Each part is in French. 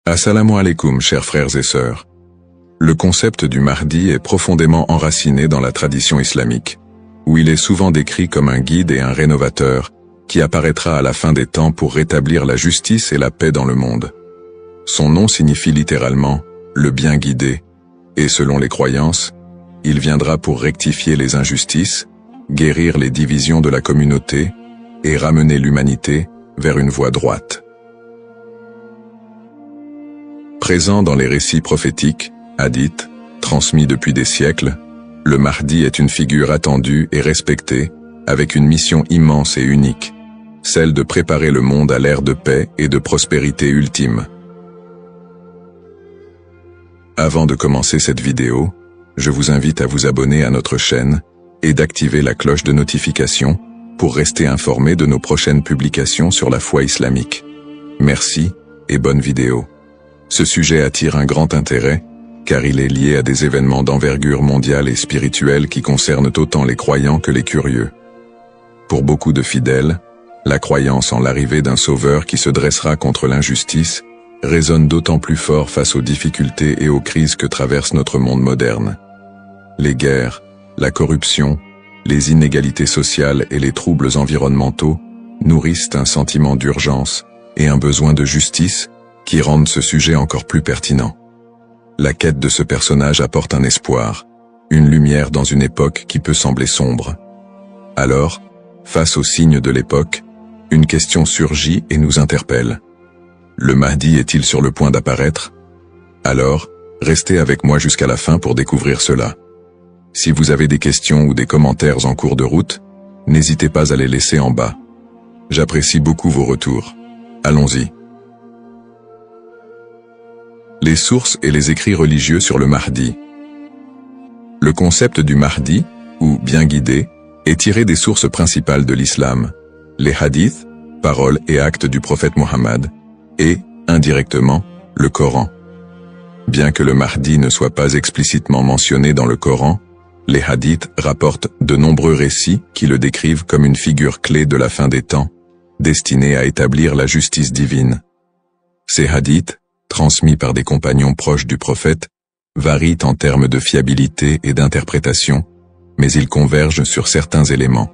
Assalamu alaikum, chers frères et sœurs. Le concept du Mahdi est profondément enraciné dans la tradition islamique, où il est souvent décrit comme un guide et un rénovateur qui apparaîtra à la fin des temps pour rétablir la justice et la paix dans le monde. Son nom signifie littéralement « le bien guidé », et selon les croyances, il viendra pour rectifier les injustices, guérir les divisions de la communauté et ramener l'humanité vers une voie droite. Présent dans les récits prophétiques, hadiths, transmis depuis des siècles, le Mahdi est une figure attendue et respectée, avec une mission immense et unique, celle de préparer le monde à l'ère de paix et de prospérité ultime. Avant de commencer cette vidéo, je vous invite à vous abonner à notre chaîne et d'activer la cloche de notification pour rester informé de nos prochaines publications sur la foi islamique. Merci et bonne vidéo. Ce sujet attire un grand intérêt, car il est lié à des événements d'envergure mondiale et spirituelle qui concernent autant les croyants que les curieux. Pour beaucoup de fidèles, la croyance en l'arrivée d'un sauveur qui se dressera contre l'injustice résonne d'autant plus fort face aux difficultés et aux crises que traverse notre monde moderne. Les guerres, la corruption, les inégalités sociales et les troubles environnementaux nourrissent un sentiment d'urgence et un besoin de justice qui rendent ce sujet encore plus pertinent. La quête de ce personnage apporte un espoir, une lumière dans une époque qui peut sembler sombre. Alors, face aux signes de l'époque, une question surgit et nous interpelle. Le Mahdi est-il sur le point d'apparaître? Alors, restez avec moi jusqu'à la fin pour découvrir cela. Si vous avez des questions ou des commentaires en cours de route, n'hésitez pas à les laisser en bas. J'apprécie beaucoup vos retours. Allons-y. Les sources et les écrits religieux sur le Mahdi. Le concept du Mahdi, ou bien guidé, est tiré des sources principales de l'islam, les hadiths, paroles et actes du prophète Mohammed, et, indirectement, le Coran. Bien que le Mahdi ne soit pas explicitement mentionné dans le Coran, les hadiths rapportent de nombreux récits qui le décrivent comme une figure clé de la fin des temps, destinée à établir la justice divine. Ces hadiths, transmis par des compagnons proches du prophète, varient en termes de fiabilité et d'interprétation, mais ils convergent sur certains éléments.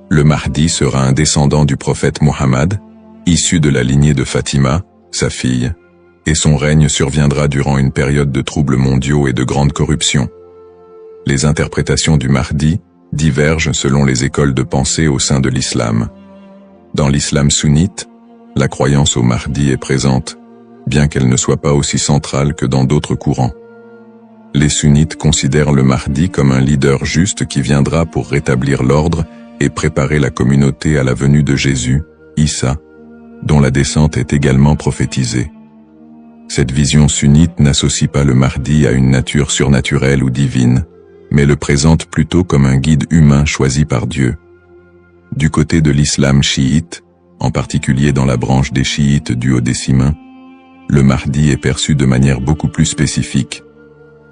Le Mahdi sera un descendant du prophète Mohammed, issu de la lignée de Fatima, sa fille, et son règne surviendra durant une période de troubles mondiaux et de grande corruption. Les interprétations du Mahdi divergent selon les écoles de pensée au sein de l'islam. Dans l'islam sunnite, la croyance au Mahdi est présente, bien qu'elle ne soit pas aussi centrale que dans d'autres courants. Les sunnites considèrent le Mahdi comme un leader juste qui viendra pour rétablir l'ordre et préparer la communauté à la venue de Jésus, Issa, dont la descente est également prophétisée. Cette vision sunnite n'associe pas le Mahdi à une nature surnaturelle ou divine, mais le présente plutôt comme un guide humain choisi par Dieu. Du côté de l'islam chiite, en particulier dans la branche des chiites duodécimains, le Mahdi est perçu de manière beaucoup plus spécifique.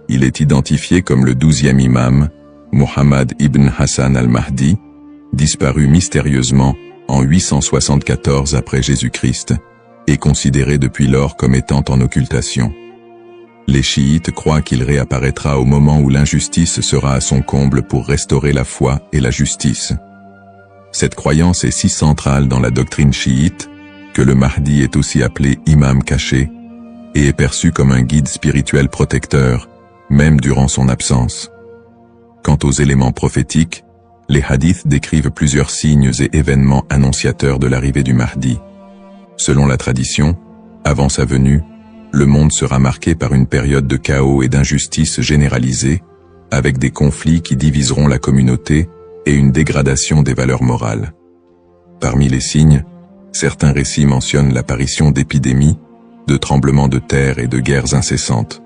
Il est identifié comme le 12e imam, Muhammad ibn Hassan al-Mahdi, disparu mystérieusement en 874 après Jésus-Christ, et considéré depuis lors comme étant en occultation. Les chiites croient qu'il réapparaîtra au moment où l'injustice sera à son comble pour restaurer la foi et la justice. Cette croyance est si centrale dans la doctrine chiite que le Mahdi est aussi appelé imam caché et est perçu comme un guide spirituel protecteur, même durant son absence. Quant aux éléments prophétiques, les hadiths décrivent plusieurs signes et événements annonciateurs de l'arrivée du Mahdi. Selon la tradition, avant sa venue, le monde sera marqué par une période de chaos et d'injustice généralisée, avec des conflits qui diviseront la communauté et une dégradation des valeurs morales. Parmi les signes, certains récits mentionnent l'apparition d'épidémies, de tremblements de terre et de guerres incessantes.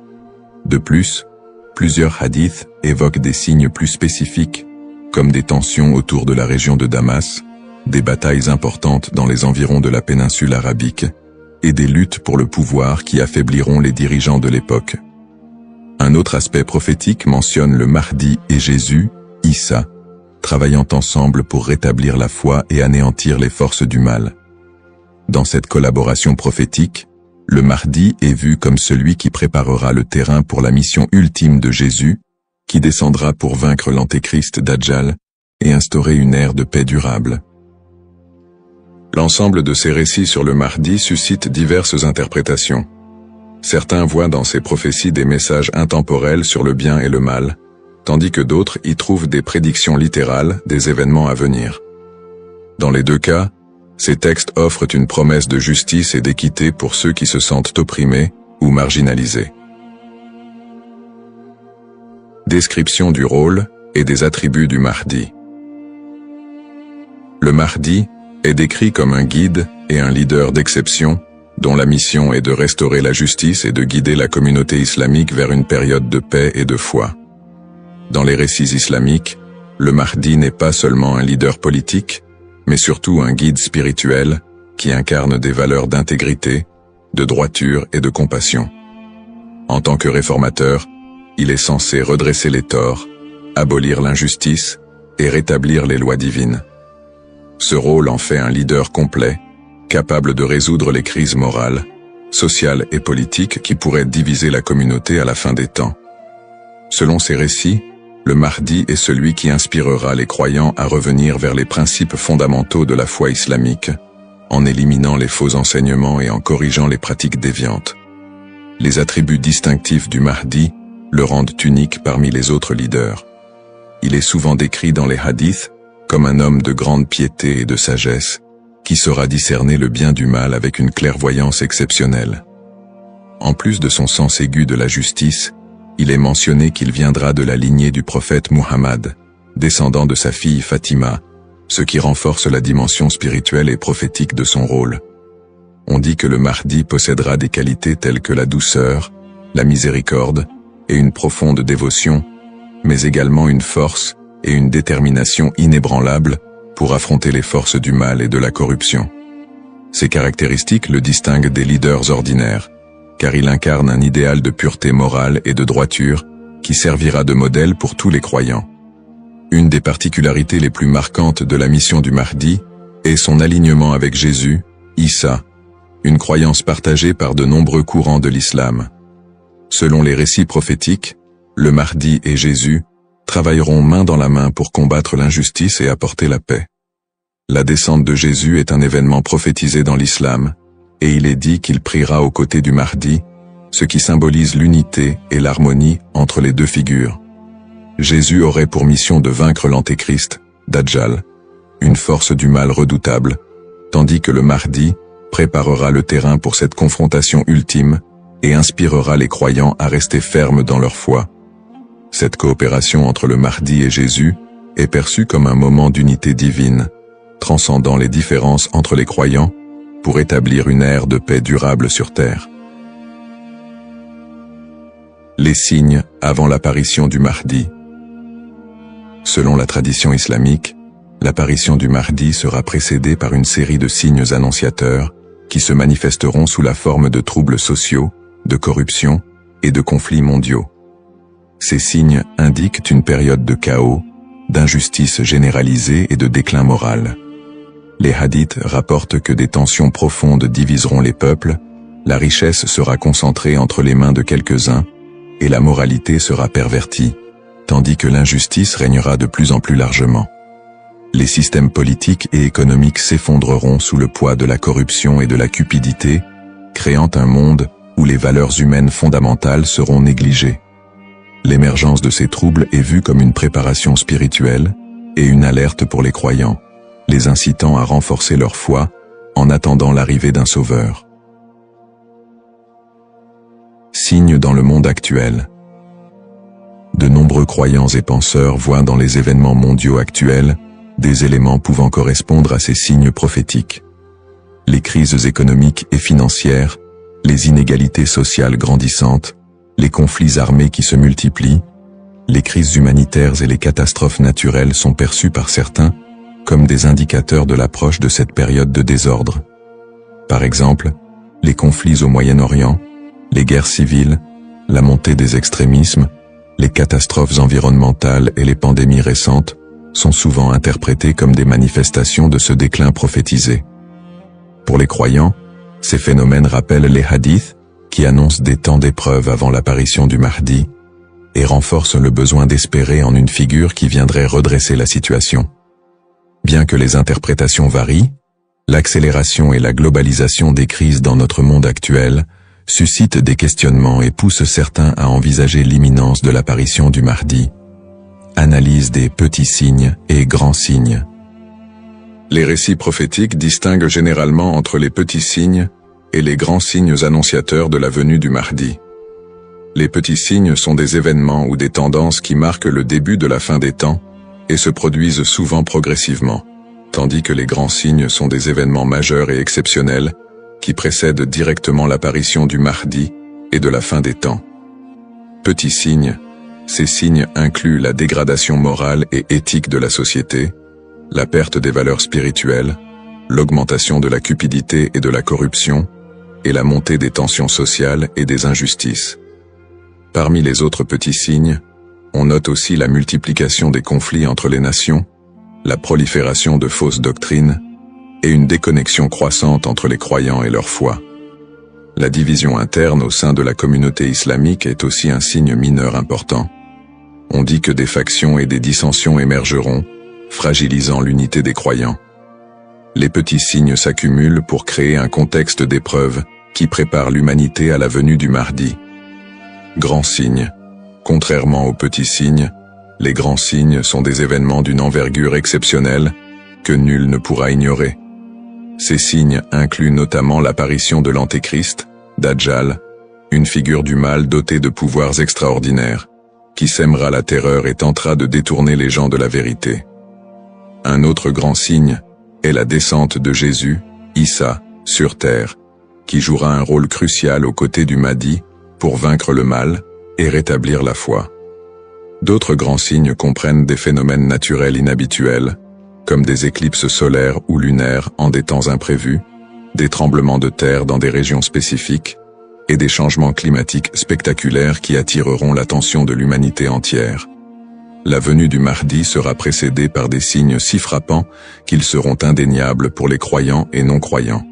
De plus, plusieurs hadiths évoquent des signes plus spécifiques, comme des tensions autour de la région de Damas, des batailles importantes dans les environs de la péninsule arabique, et des luttes pour le pouvoir qui affaibliront les dirigeants de l'époque. Un autre aspect prophétique mentionne le Mahdi et Jésus, Issa, travaillant ensemble pour rétablir la foi et anéantir les forces du mal. Dans cette collaboration prophétique, le Mahdi est vu comme celui qui préparera le terrain pour la mission ultime de Jésus, qui descendra pour vaincre l'antéchrist Dajjal et instaurer une ère de paix durable. L'ensemble de ces récits sur le Mahdi suscite diverses interprétations. Certains voient dans ces prophéties des messages intemporels sur le bien et le mal, tandis que d'autres y trouvent des prédictions littérales des événements à venir. Dans les deux cas, ces textes offrent une promesse de justice et d'équité pour ceux qui se sentent opprimés ou marginalisés. Description du rôle et des attributs du Mahdi. Le Mahdi est décrit comme un guide et un leader d'exception, dont la mission est de restaurer la justice et de guider la communauté islamique vers une période de paix et de foi. Dans les récits islamiques, le Mahdi n'est pas seulement un leader politique, mais surtout un guide spirituel qui incarne des valeurs d'intégrité, de droiture et de compassion. En tant que réformateur, il est censé redresser les torts, abolir l'injustice et rétablir les lois divines. Ce rôle en fait un leader complet, capable de résoudre les crises morales, sociales et politiques qui pourraient diviser la communauté à la fin des temps. Selon ces récits, le Mahdi est celui qui inspirera les croyants à revenir vers les principes fondamentaux de la foi islamique, en éliminant les faux enseignements et en corrigeant les pratiques déviantes. Les attributs distinctifs du Mahdi le rendent unique parmi les autres leaders. Il est souvent décrit dans les hadiths comme un homme de grande piété et de sagesse, qui saura discerner le bien du mal avec une clairvoyance exceptionnelle. En plus de son sens aigu de la justice, il est mentionné qu'il viendra de la lignée du prophète Muhammad, descendant de sa fille Fatima, ce qui renforce la dimension spirituelle et prophétique de son rôle. On dit que le Mahdi possédera des qualités telles que la douceur, la miséricorde et une profonde dévotion, mais également une force et une détermination inébranlables pour affronter les forces du mal et de la corruption. Ces caractéristiques le distinguent des leaders ordinaires, car il incarne un idéal de pureté morale et de droiture qui servira de modèle pour tous les croyants. Une des particularités les plus marquantes de la mission du Mahdi est son alignement avec Jésus, Issa, une croyance partagée par de nombreux courants de l'islam. Selon les récits prophétiques, le Mahdi et Jésus travailleront main dans la main pour combattre l'injustice et apporter la paix. La descente de Jésus est un événement prophétisé dans l'islam, et il est dit qu'il priera aux côtés du Mahdi, ce qui symbolise l'unité et l'harmonie entre les deux figures. Jésus aurait pour mission de vaincre l'antéchrist, Dajjal, une force du mal redoutable, tandis que le Mahdi préparera le terrain pour cette confrontation ultime et inspirera les croyants à rester fermes dans leur foi. Cette coopération entre le Mahdi et Jésus est perçue comme un moment d'unité divine, transcendant les différences entre les croyants pour établir une ère de paix durable sur terre. Les signes avant l'apparition du Mahdi. Selon la tradition islamique, l'apparition du Mahdi sera précédée par une série de signes annonciateurs qui se manifesteront sous la forme de troubles sociaux, de corruption et de conflits mondiaux. Ces signes indiquent une période de chaos, d'injustice généralisée et de déclin moral. Les hadiths rapportent que des tensions profondes diviseront les peuples, la richesse sera concentrée entre les mains de quelques-uns, et la moralité sera pervertie, tandis que l'injustice régnera de plus en plus largement. Les systèmes politiques et économiques s'effondreront sous le poids de la corruption et de la cupidité, créant un monde où les valeurs humaines fondamentales seront négligées. L'émergence de ces troubles est vue comme une préparation spirituelle et une alerte pour les croyants, les incitant à renforcer leur foi en attendant l'arrivée d'un sauveur. Signes dans le monde actuel. De nombreux croyants et penseurs voient dans les événements mondiaux actuels des éléments pouvant correspondre à ces signes prophétiques. Les crises économiques et financières, les inégalités sociales grandissantes, les conflits armés qui se multiplient, les crises humanitaires et les catastrophes naturelles sont perçues par certains comme des indicateurs de l'approche de cette période de désordre. Par exemple, les conflits au Moyen-Orient, les guerres civiles, la montée des extrémismes, les catastrophes environnementales et les pandémies récentes sont souvent interprétés comme des manifestations de ce déclin prophétisé. Pour les croyants, Ces phénomènes rappellent les hadiths, qui annoncent des temps d'épreuve avant l'apparition du Mahdi, et renforcent le besoin d'espérer en une figure qui viendrait redresser la situation. Bien que les interprétations varient, l'accélération et la globalisation des crises dans notre monde actuel suscitent des questionnements et poussent certains à envisager l'imminence de l'apparition du Mahdi. Analyse des petits signes et grands signes. Les récits prophétiques distinguent généralement entre les petits signes et les grands signes annonciateurs de la venue du Mahdi. Les petits signes sont des événements ou des tendances qui marquent le début de la fin des temps et se produisent souvent progressivement, tandis que les grands signes sont des événements majeurs et exceptionnels qui précèdent directement l'apparition du Mahdi et de la fin des temps. Petits signes, ces signes incluent la dégradation morale et éthique de la société, la perte des valeurs spirituelles, l'augmentation de la cupidité et de la corruption, et la montée des tensions sociales et des injustices. Parmi les autres petits signes, on note aussi la multiplication des conflits entre les nations, la prolifération de fausses doctrines, et une déconnexion croissante entre les croyants et leur foi. La division interne au sein de la communauté islamique est aussi un signe mineur important. On dit que des factions et des dissensions émergeront, fragilisant l'unité des croyants. Les petits signes s'accumulent pour créer un contexte d'épreuve qui prépare l'humanité à la venue du Mahdi. Grands signes. Contrairement aux petits signes, les grands signes sont des événements d'une envergure exceptionnelle que nul ne pourra ignorer. Ces signes incluent notamment l'apparition de l'Antéchrist, Dajjal, une figure du mal dotée de pouvoirs extraordinaires, qui sèmera la terreur et tentera de détourner les gens de la vérité. Un autre grand signe est la descente de Jésus, Issa, sur terre, qui jouera un rôle crucial aux côtés du Mahdi pour vaincre le mal et rétablir la foi. D'autres grands signes comprennent des phénomènes naturels inhabituels, comme des éclipses solaires ou lunaires en des temps imprévus, des tremblements de terre dans des régions spécifiques, et des changements climatiques spectaculaires qui attireront l'attention de l'humanité entière. La venue du Mahdi sera précédée par des signes si frappants qu'ils seront indéniables pour les croyants et non-croyants.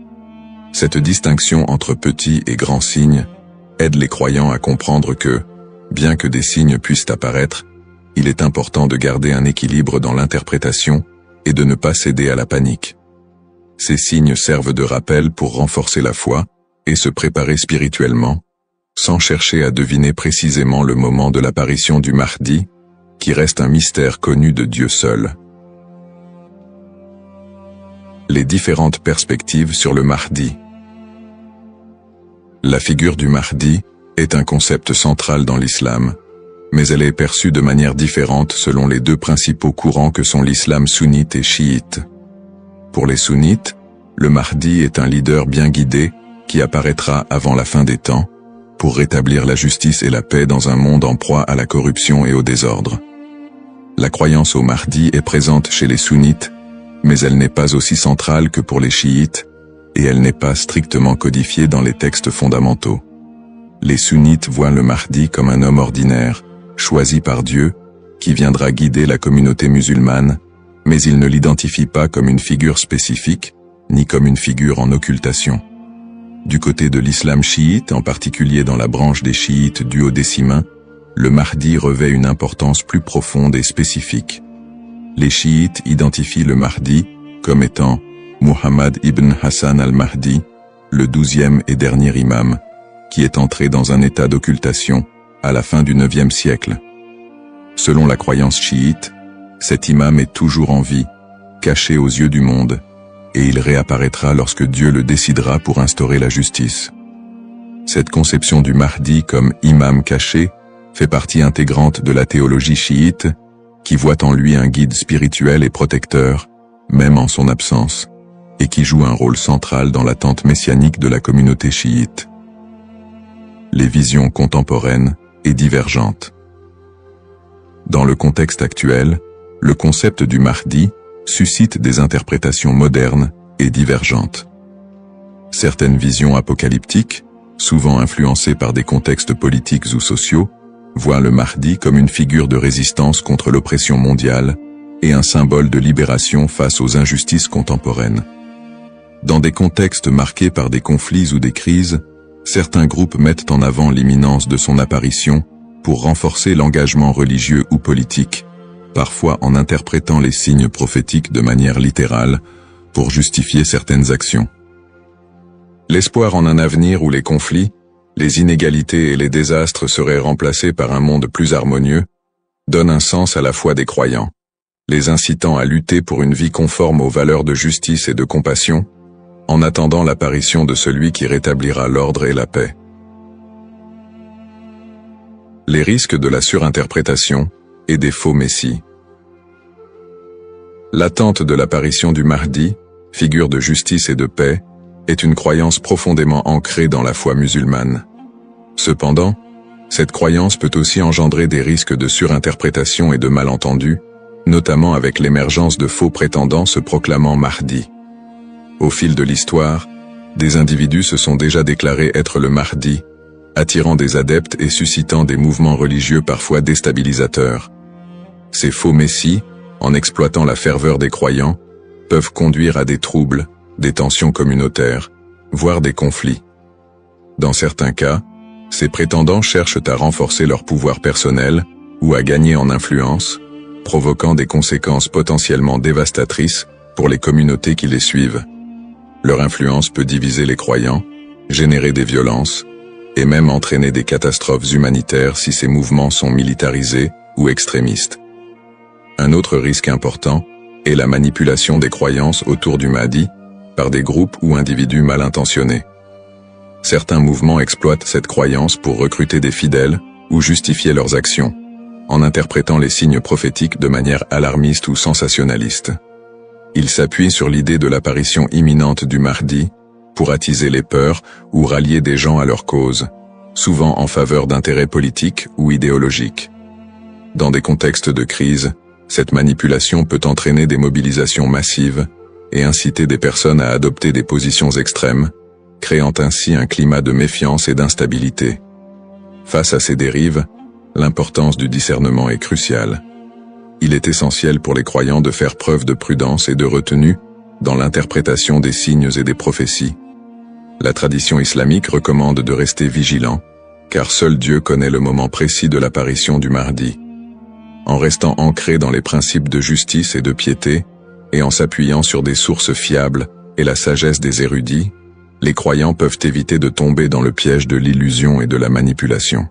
Cette distinction entre petits et grands signes aide les croyants à comprendre que, bien que des signes puissent apparaître, il est important de garder un équilibre dans l'interprétation et de ne pas céder à la panique. Ces signes servent de rappel pour renforcer la foi et se préparer spirituellement, sans chercher à deviner précisément le moment de l'apparition du Mahdi, qui reste un mystère connu de Dieu seul. Les différentes perspectives sur le Mahdi. La figure du Mahdi est un concept central dans l'islam, mais elle est perçue de manière différente selon les deux principaux courants que sont l'islam sunnite et chiite. Pour les sunnites, le Mahdi est un leader bien guidé qui apparaîtra avant la fin des temps, pour rétablir la justice et la paix dans un monde en proie à la corruption et au désordre. La croyance au Mahdi est présente chez les sunnites, mais elle n'est pas aussi centrale que pour les chiites, et elle n'est pas strictement codifiée dans les textes fondamentaux. Les sunnites voient le Mahdi comme un homme ordinaire, choisi par Dieu, qui viendra guider la communauté musulmane, mais ils ne l'identifient pas comme une figure spécifique, ni comme une figure en occultation. Du côté de l'islam chiite, en particulier dans la branche des chiites duodécimains, le Mahdi revêt une importance plus profonde et spécifique. Les chiites identifient le Mahdi comme étant Muhammad ibn Hassan al-Mahdi, le 12e et dernier imam, qui est entré dans un état d'occultation à la fin du 9e siècle. Selon la croyance chiite, cet imam est toujours en vie, caché aux yeux du monde, et il réapparaîtra lorsque Dieu le décidera pour instaurer la justice. Cette conception du Mahdi comme imam caché fait partie intégrante de la théologie chiite, qui voit en lui un guide spirituel et protecteur, même en son absence, et qui joue un rôle central dans l'attente messianique de la communauté chiite. Les visions contemporaines et divergentes. Dans le contexte actuel, le concept du Mahdi suscite des interprétations modernes et divergentes. Certaines visions apocalyptiques, souvent influencées par des contextes politiques ou sociaux, voient le Mahdi comme une figure de résistance contre l'oppression mondiale et un symbole de libération face aux injustices contemporaines. Dans des contextes marqués par des conflits ou des crises, certains groupes mettent en avant l'imminence de son apparition pour renforcer l'engagement religieux ou politique, parfois en interprétant les signes prophétiques de manière littérale pour justifier certaines actions. L'espoir en un avenir où les conflits, les inégalités et les désastres seraient remplacés par un monde plus harmonieux, donne un sens à la foi des croyants, les incitant à lutter pour une vie conforme aux valeurs de justice et de compassion, en attendant l'apparition de celui qui rétablira l'ordre et la paix. Les risques de la surinterprétation et des faux messies. L'attente de l'apparition du Mahdi, figure de justice et de paix, est une croyance profondément ancrée dans la foi musulmane. Cependant, cette croyance peut aussi engendrer des risques de surinterprétation et de malentendus, notamment avec l'émergence de faux prétendants se proclamant Mahdi. Au fil de l'histoire, des individus se sont déjà déclarés être le Mahdi, attirant des adeptes et suscitant des mouvements religieux parfois déstabilisateurs. Ces faux messies, en exploitant la ferveur des croyants, peuvent conduire à des troubles, des tensions communautaires, voire des conflits. Dans certains cas, ces prétendants cherchent à renforcer leur pouvoir personnel ou à gagner en influence, provoquant des conséquences potentiellement dévastatrices pour les communautés qui les suivent. Leur influence peut diviser les croyants, générer des violences, et même entraîner des catastrophes humanitaires si ces mouvements sont militarisés ou extrémistes. Un autre risque important est la manipulation des croyances autour du Mahdi par des groupes ou individus mal intentionnés. Certains mouvements exploitent cette croyance pour recruter des fidèles ou justifier leurs actions, en interprétant les signes prophétiques de manière alarmiste ou sensationnaliste. Ils s'appuient sur l'idée de l'apparition imminente du Mahdi pour attiser les peurs ou rallier des gens à leur cause, souvent en faveur d'intérêts politiques ou idéologiques. Dans des contextes de crise, cette manipulation peut entraîner des mobilisations massives et inciter des personnes à adopter des positions extrêmes, créant ainsi un climat de méfiance et d'instabilité. Face à ces dérives, l'importance du discernement est cruciale. Il est essentiel pour les croyants de faire preuve de prudence et de retenue dans l'interprétation des signes et des prophéties. La tradition islamique recommande de rester vigilant, car seul Dieu connaît le moment précis de l'apparition du Mahdi. En restant ancré dans les principes de justice et de piété, et en s'appuyant sur des sources fiables et la sagesse des érudits, les croyants peuvent éviter de tomber dans le piège de l'illusion et de la manipulation.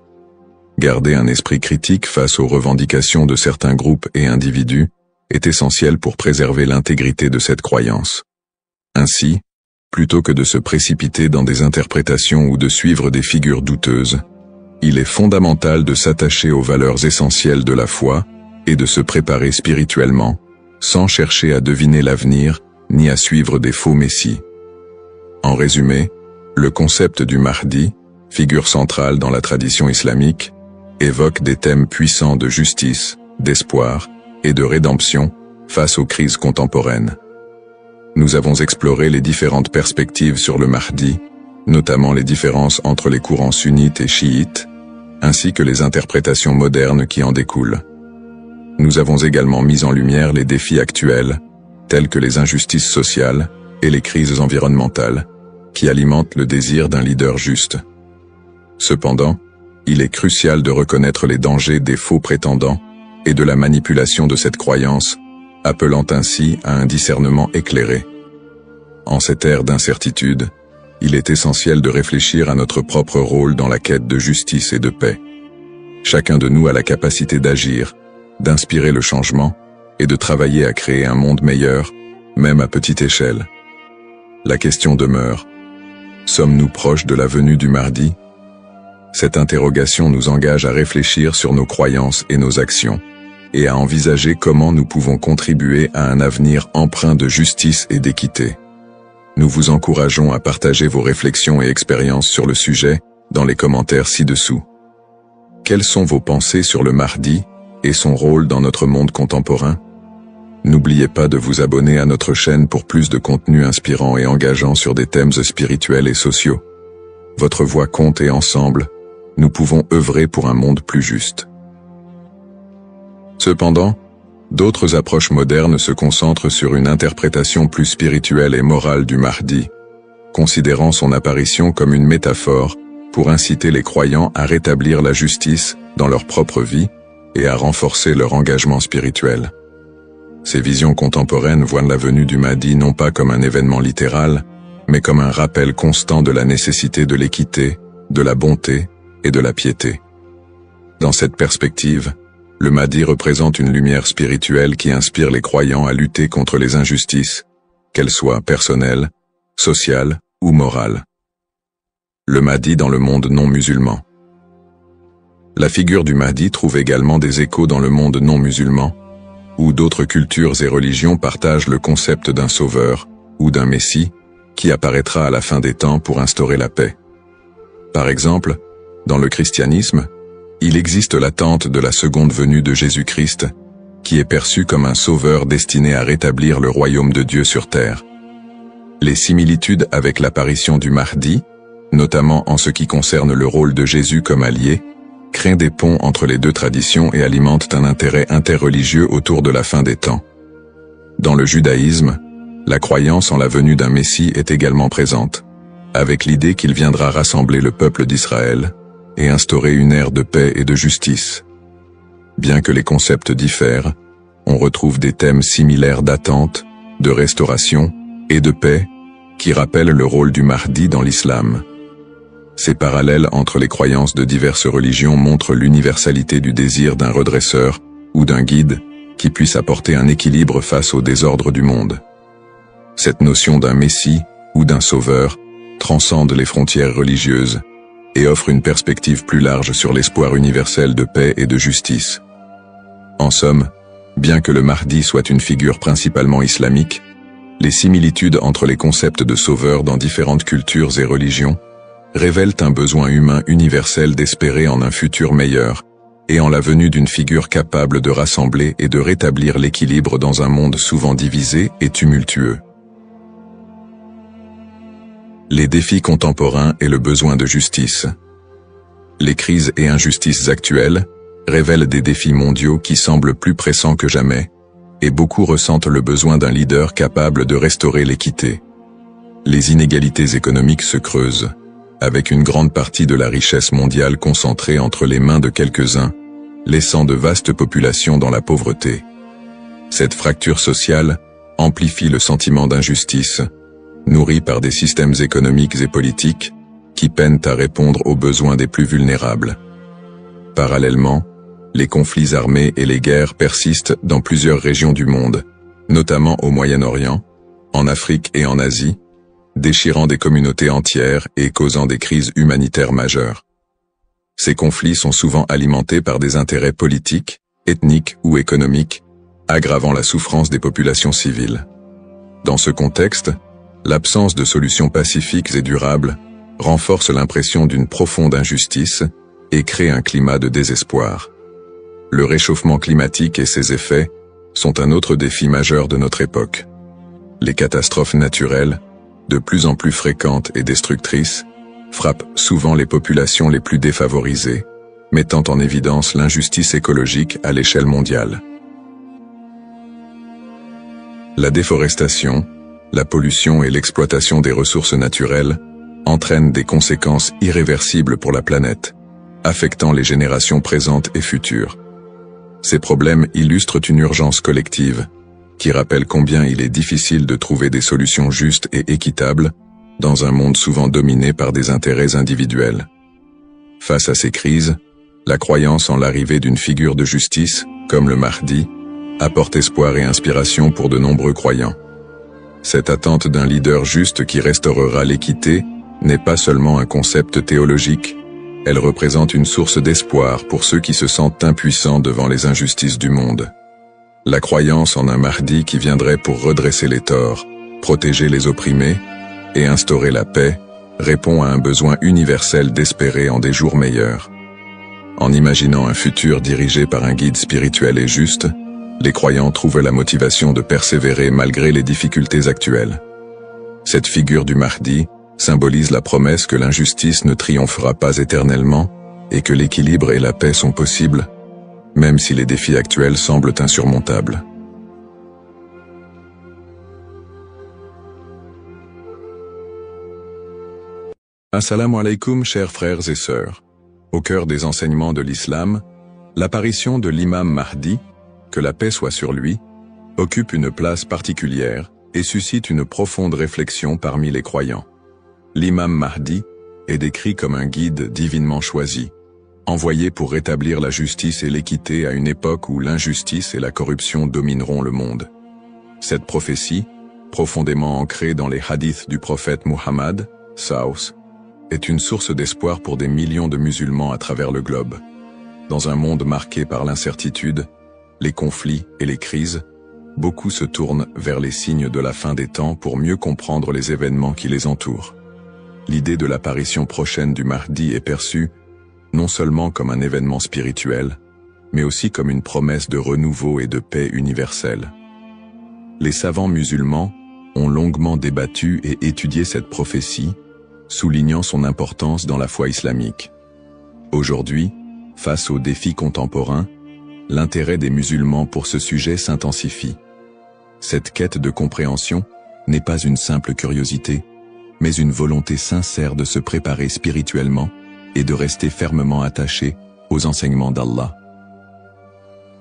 Garder un esprit critique face aux revendications de certains groupes et individus est essentiel pour préserver l'intégrité de cette croyance. Ainsi, plutôt que de se précipiter dans des interprétations ou de suivre des figures douteuses, il est fondamental de s'attacher aux valeurs essentielles de la foi et de se préparer spirituellement, sans chercher à deviner l'avenir ni à suivre des faux messies. En résumé, le concept du Mahdi, figure centrale dans la tradition islamique, évoque des thèmes puissants de justice, d'espoir et de rédemption face aux crises contemporaines. Nous avons exploré les différentes perspectives sur le Mahdi, notamment les différences entre les courants sunnites et chiites, ainsi que les interprétations modernes qui en découlent. Nous avons également mis en lumière les défis actuels, tels que les injustices sociales et les crises environnementales, qui alimentent le désir d'un leader juste. Cependant, il est crucial de reconnaître les dangers des faux prétendants et de la manipulation de cette croyance, appelant ainsi à un discernement éclairé. En cette ère d'incertitude, il est essentiel de réfléchir à notre propre rôle dans la quête de justice et de paix. Chacun de nous a la capacité d'agir, d'inspirer le changement et de travailler à créer un monde meilleur, même à petite échelle. La question demeure: sommes-nous proches de la venue du Mahdi? Cette interrogation nous engage à réfléchir sur nos croyances et nos actions, et à envisager comment nous pouvons contribuer à un avenir empreint de justice et d'équité. Nous vous encourageons à partager vos réflexions et expériences sur le sujet dans les commentaires ci-dessous. Quelles sont vos pensées sur le Mahdi et son rôle dans notre monde contemporain? N'oubliez pas de vous abonner à notre chaîne pour plus de contenu inspirant et engageant sur des thèmes spirituels et sociaux. Votre voix compte et ensemble, nous pouvons œuvrer pour un monde plus juste. Cependant, D'autres approches modernes se concentrent sur une interprétation plus spirituelle et morale du Mahdi, considérant son apparition comme une métaphore pour inciter les croyants à rétablir la justice dans leur propre vie et à renforcer leur engagement spirituel. Ces visions contemporaines voient la venue du Mahdi non pas comme un événement littéral, mais comme un rappel constant de la nécessité de l'équité, de la bonté et de la piété. Dans cette perspective, le Mahdi représente une lumière spirituelle qui inspire les croyants à lutter contre les injustices, qu'elles soient personnelles, sociales ou morales. Le Mahdi dans le monde non musulman. La figure du Mahdi trouve également des échos dans le monde non musulman, où d'autres cultures et religions partagent le concept d'un sauveur ou d'un messie qui apparaîtra à la fin des temps pour instaurer la paix. Par exemple, dans le christianisme, il existe l'attente de la seconde venue de Jésus-Christ, qui est perçu comme un sauveur destiné à rétablir le royaume de Dieu sur terre. Les similitudes avec l'apparition du Mahdi, notamment en ce qui concerne le rôle de Jésus comme allié, créent des ponts entre les deux traditions et alimentent un intérêt interreligieux autour de la fin des temps. Dans le judaïsme, la croyance en la venue d'un Messie est également présente, avec l'idée qu'il viendra rassembler le peuple d'Israël et instaurer une ère de paix et de justice. Bien que les concepts diffèrent, on retrouve des thèmes similaires d'attente, de restauration et de paix qui rappellent le rôle du Mahdi dans l'islam. Ces parallèles entre les croyances de diverses religions montrent l'universalité du désir d'un redresseur ou d'un guide qui puisse apporter un équilibre face au désordre du monde. Cette notion d'un messie ou d'un sauveur transcende les frontières religieuses et offre une perspective plus large sur l'espoir universel de paix et de justice. En somme, bien que le Mahdi soit une figure principalement islamique, les similitudes entre les concepts de sauveur dans différentes cultures et religions révèlent un besoin humain universel d'espérer en un futur meilleur et en la venue d'une figure capable de rassembler et de rétablir l'équilibre dans un monde souvent divisé et tumultueux. Les défis contemporains et le besoin de justice. Les crises et injustices actuelles révèlent des défis mondiaux qui semblent plus pressants que jamais, et beaucoup ressentent le besoin d'un leader capable de restaurer l'équité. Les inégalités économiques se creusent, avec une grande partie de la richesse mondiale concentrée entre les mains de quelques-uns, laissant de vastes populations dans la pauvreté. Cette fracture sociale amplifie le sentiment d'injustice, nourri par des systèmes économiques et politiques qui peinent à répondre aux besoins des plus vulnérables. Parallèlement, les conflits armés et les guerres persistent dans plusieurs régions du monde, notamment au Moyen-Orient, en Afrique et en Asie, déchirant des communautés entières et causant des crises humanitaires majeures. Ces conflits sont souvent alimentés par des intérêts politiques, ethniques ou économiques, aggravant la souffrance des populations civiles. Dans ce contexte, l'absence de solutions pacifiques et durables renforce l'impression d'une profonde injustice et crée un climat de désespoir. Le réchauffement climatique et ses effets sont un autre défi majeur de notre époque. Les catastrophes naturelles, de plus en plus fréquentes et destructrices, frappent souvent les populations les plus défavorisées, mettant en évidence l'injustice écologique à l'échelle mondiale. La déforestation, la pollution et l'exploitation des ressources naturelles entraînent des conséquences irréversibles pour la planète, affectant les générations présentes et futures. Ces problèmes illustrent une urgence collective, qui rappelle combien il est difficile de trouver des solutions justes et équitables dans un monde souvent dominé par des intérêts individuels. Face à ces crises, la croyance en l'arrivée d'une figure de justice, comme le Mahdi, apporte espoir et inspiration pour de nombreux croyants. Cette attente d'un leader juste qui restaurera l'équité n'est pas seulement un concept théologique, elle représente une source d'espoir pour ceux qui se sentent impuissants devant les injustices du monde. La croyance en un Mahdi qui viendrait pour redresser les torts, protéger les opprimés et instaurer la paix répond à un besoin universel d'espérer en des jours meilleurs. En imaginant un futur dirigé par un guide spirituel et juste, les croyants trouvent la motivation de persévérer malgré les difficultés actuelles. Cette figure du Mahdi symbolise la promesse que l'injustice ne triomphera pas éternellement et que l'équilibre et la paix sont possibles, même si les défis actuels semblent insurmontables. Assalamu alaikum, chers frères et sœurs. Au cœur des enseignements de l'islam, l'apparition de l'imam Mahdi, que la paix soit sur lui, occupe une place particulière et suscite une profonde réflexion parmi les croyants. L'imam Mahdi est décrit comme un guide divinement choisi, envoyé pour rétablir la justice et l'équité à une époque où l'injustice et la corruption domineront le monde. Cette prophétie, profondément ancrée dans les hadiths du prophète Muhammad, Saus, est une source d'espoir pour des millions de musulmans à travers le globe. Dans un monde marqué par l'incertitude, les conflits et les crises, beaucoup se tournent vers les signes de la fin des temps pour mieux comprendre les événements qui les entourent. L'idée de l'apparition prochaine du Mahdi est perçue non seulement comme un événement spirituel, mais aussi comme une promesse de renouveau et de paix universelle. Les savants musulmans ont longuement débattu et étudié cette prophétie, soulignant son importance dans la foi islamique. Aujourd'hui, face aux défis contemporains, l'intérêt des musulmans pour ce sujet s'intensifie. Cette quête de compréhension n'est pas une simple curiosité, mais une volonté sincère de se préparer spirituellement et de rester fermement attaché aux enseignements d'Allah.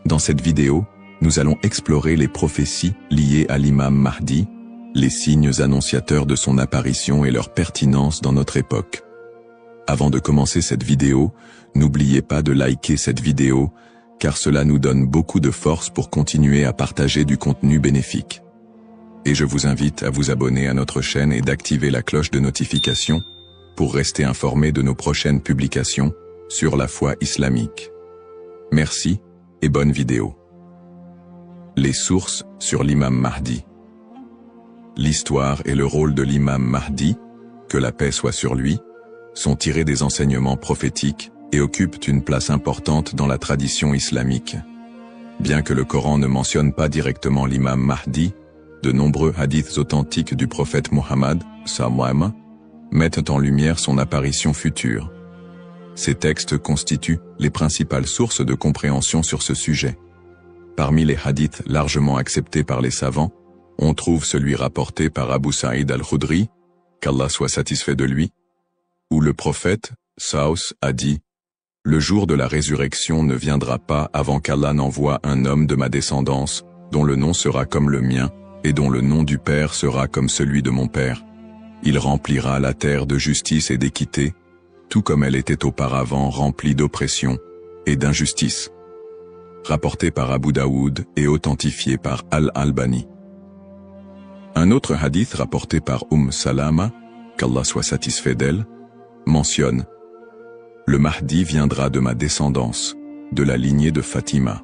Dans cette vidéo, nous allons explorer les prophéties liées à l'imam Mahdi, les signes annonciateurs de son apparition et leur pertinence dans notre époque. Avant de commencer cette vidéo, n'oubliez pas de liker cette vidéo, car cela nous donne beaucoup de force pour continuer à partager du contenu bénéfique. Et je vous invite à vous abonner à notre chaîne et d'activer la cloche de notification pour rester informé de nos prochaines publications sur la foi islamique. Merci et bonne vidéo. Les sources sur l'imam Mahdi. L'histoire et le rôle de l'imam Mahdi, que la paix soit sur lui, sont tirés des enseignements prophétiques et occupent une place importante dans la tradition islamique. Bien que le Coran ne mentionne pas directement l'imam Mahdi, de nombreux hadiths authentiques du prophète Muhammad, sallam, mettent en lumière son apparition future. Ces textes constituent les principales sources de compréhension sur ce sujet. Parmi les hadiths largement acceptés par les savants, on trouve celui rapporté par Abu Saïd al-Khudri, qu'Allah soit satisfait de lui, où le prophète, Saus, a dit « Le jour de la résurrection ne viendra pas avant qu'Allah n'envoie un homme de ma descendance, dont le nom sera comme le mien, et dont le nom du Père sera comme celui de mon Père. Il remplira la terre de justice et d'équité, tout comme elle était auparavant remplie d'oppression et d'injustice. » Rapporté par Abu Daoud et authentifié par Al-Albani. Un autre hadith rapporté par Salama, qu'Allah soit satisfait d'elle, mentionne « Le Mahdi viendra de ma descendance, de la lignée de Fatima. »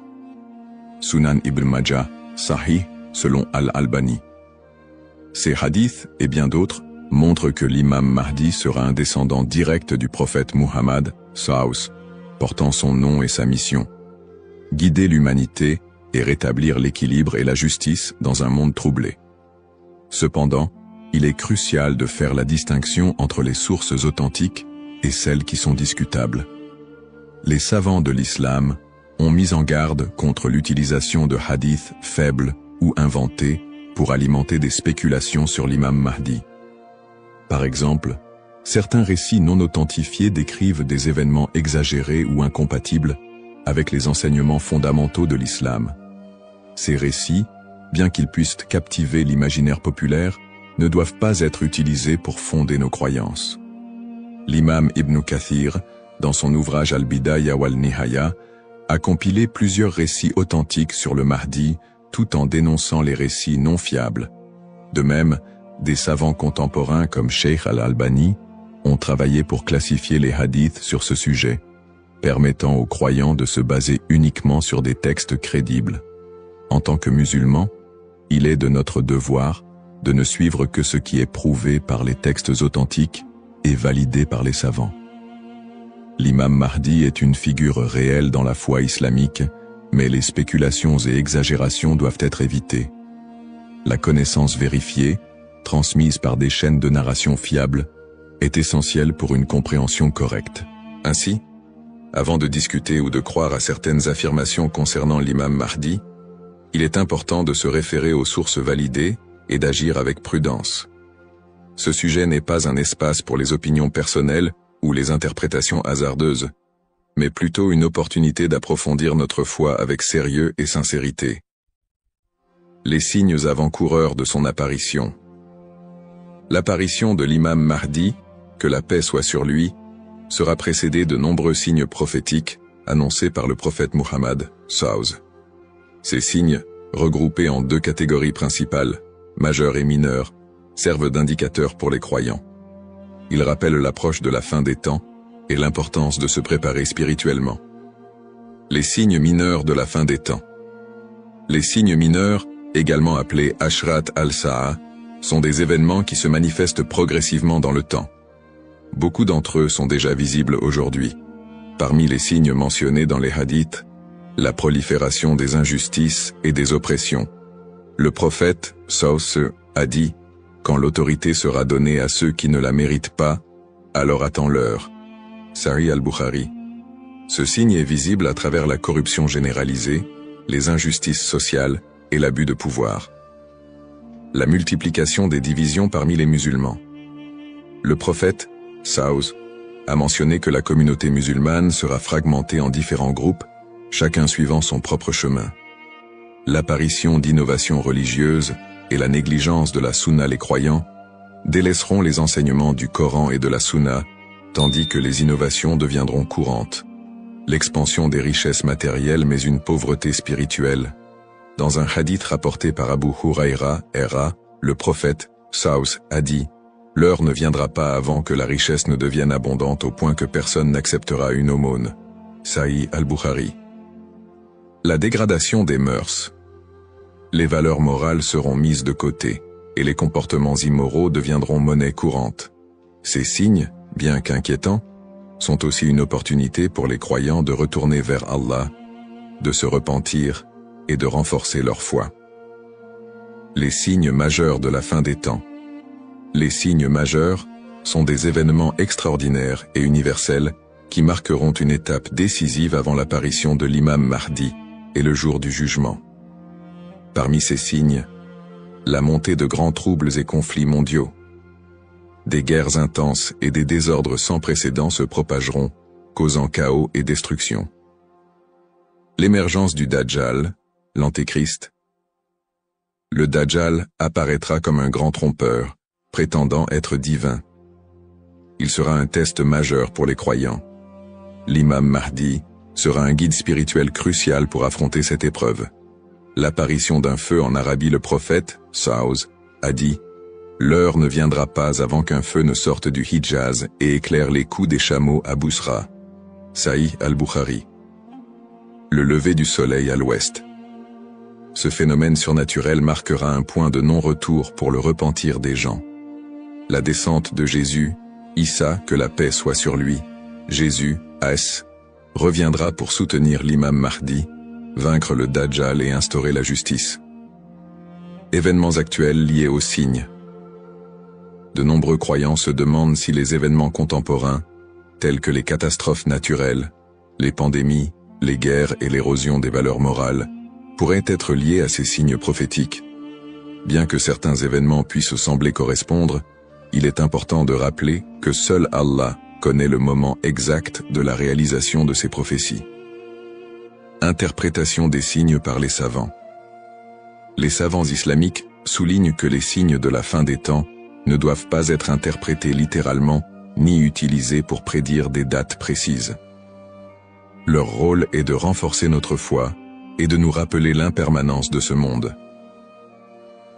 Sunan Ibn Majah, Sahih, selon Al-Albani. Ces hadiths et bien d'autres montrent que l'imam Mahdi sera un descendant direct du prophète Muhammad, Saus, portant son nom et sa mission. Guider l'humanité et rétablir l'équilibre et la justice dans un monde troublé. Cependant, il est crucial de faire la distinction entre les sources authentiques et celles qui sont discutables. Les savants de l'islam ont mis en garde contre l'utilisation de hadiths faibles ou inventés pour alimenter des spéculations sur l'imam Mahdi. Par exemple, certains récits non authentifiés décrivent des événements exagérés ou incompatibles avec les enseignements fondamentaux de l'islam. Ces récits, bien qu'ils puissent captiver l'imaginaire populaire, ne doivent pas être utilisés pour fonder nos croyances. L'imam Ibn Kathir, dans son ouvrage Al-Bidaya wal-Nihaya, a compilé plusieurs récits authentiques sur le Mahdi, tout en dénonçant les récits non fiables. De même, des savants contemporains comme Sheikh Al-Albani ont travaillé pour classifier les hadiths sur ce sujet, permettant aux croyants de se baser uniquement sur des textes crédibles. En tant que musulmans, il est de notre devoir de ne suivre que ce qui est prouvé par les textes authentiques et validé par les savants. L'imam Mahdi est une figure réelle dans la foi islamique, mais les spéculations et exagérations doivent être évitées. La connaissance vérifiée, transmise par des chaînes de narration fiables, est essentielle pour une compréhension correcte. Ainsi, Avant de discuter ou de croire à certaines affirmations concernant l'imam Mahdi, il est important de se référer aux sources validées et d'agir avec prudence. Ce sujet n'est pas un espace pour les opinions personnelles ou les interprétations hasardeuses, mais plutôt une opportunité d'approfondir notre foi avec sérieux et sincérité. Les signes avant-coureurs de son apparition. L'apparition de l'imam Mahdi, que la paix soit sur lui, sera précédée de nombreux signes prophétiques annoncés par le prophète Muhammad SAW. Ces signes, regroupés en deux catégories principales, majeurs et mineurs, servent d'indicateurs pour les croyants. Ils rappellent l'approche de la fin des temps et l'importance de se préparer spirituellement. Les signes mineurs de la fin des temps. Les signes mineurs, également appelés Ashrat al-Sa'a, sont des événements qui se manifestent progressivement dans le temps. Beaucoup d'entre eux sont déjà visibles aujourd'hui. Parmi les signes mentionnés dans les hadiths, la prolifération des injustices et des oppressions. Le prophète, sallallahu a dit, « Quand l'autorité sera donnée à ceux qui ne la méritent pas, alors attends-leur. » Sahih al-Bukhari. Ce signe est visible à travers la corruption généralisée, les injustices sociales et l'abus de pouvoir. La multiplication des divisions parmi les musulmans. Le prophète, sallallahu, a mentionné que la communauté musulmane sera fragmentée en différents groupes, chacun suivant son propre chemin. L'apparition d'innovations religieuses et la négligence de la sunna les croyants délaisseront les enseignements du Coran et de la sunna, tandis que les innovations deviendront courantes. L'expansion des richesses matérielles mais une pauvreté spirituelle. Dans un hadith rapporté par Abu Huraira, le prophète, sallallahu, a dit « L'heure ne viendra pas avant que la richesse ne devienne abondante au point que personne n'acceptera une aumône. » Sahih al-Bukhari. La dégradation des mœurs. Les valeurs morales seront mises de côté, et les comportements immoraux deviendront monnaie courante. Ces signes, bien qu'inquiétants, sont aussi une opportunité pour les croyants de retourner vers Allah, de se repentir et de renforcer leur foi. Les signes majeurs de la fin des temps. Les signes majeurs sont des événements extraordinaires et universels qui marqueront une étape décisive avant l'apparition de l'imam Mahdi et le jour du jugement. Parmi ces signes, la montée de grands troubles et conflits mondiaux. Des guerres intenses et des désordres sans précédent se propageront, causant chaos et destruction. L'émergence du Dajjal, l'Antéchrist. Le Dajjal apparaîtra comme un grand trompeur, prétendant être divin. Il sera un test majeur pour les croyants. L'imam Mahdi sera un guide spirituel crucial pour affronter cette épreuve. L'apparition d'un feu en Arabie. Le prophète, sallallahu, a dit « L'heure ne viendra pas avant qu'un feu ne sorte du Hijaz et éclaire les coups des chameaux à Bousra. » Sahih al-Bukhari. Le lever du soleil à l'ouest. Ce phénomène surnaturel marquera un point de non-retour pour le repentir des gens. La descente de Jésus, Issa, que la paix soit sur lui, Jésus, As, reviendra pour soutenir l'imam Mahdi, vaincre le Dajjal et instaurer la justice. Événements actuels liés aux signes. De nombreux croyants se demandent si les événements contemporains, tels que les catastrophes naturelles, les pandémies, les guerres et l'érosion des valeurs morales, pourraient être liés à ces signes prophétiques. Bien que certains événements puissent sembler correspondre, il est important de rappeler que seul Allah connaît le moment exact de la réalisation de ces prophéties. Interprétation des signes par les savants. Les savants islamiques soulignent que les signes de la fin des temps ne doivent pas être interprétés littéralement ni utilisés pour prédire des dates précises. Leur rôle est de renforcer notre foi et de nous rappeler l'impermanence de ce monde.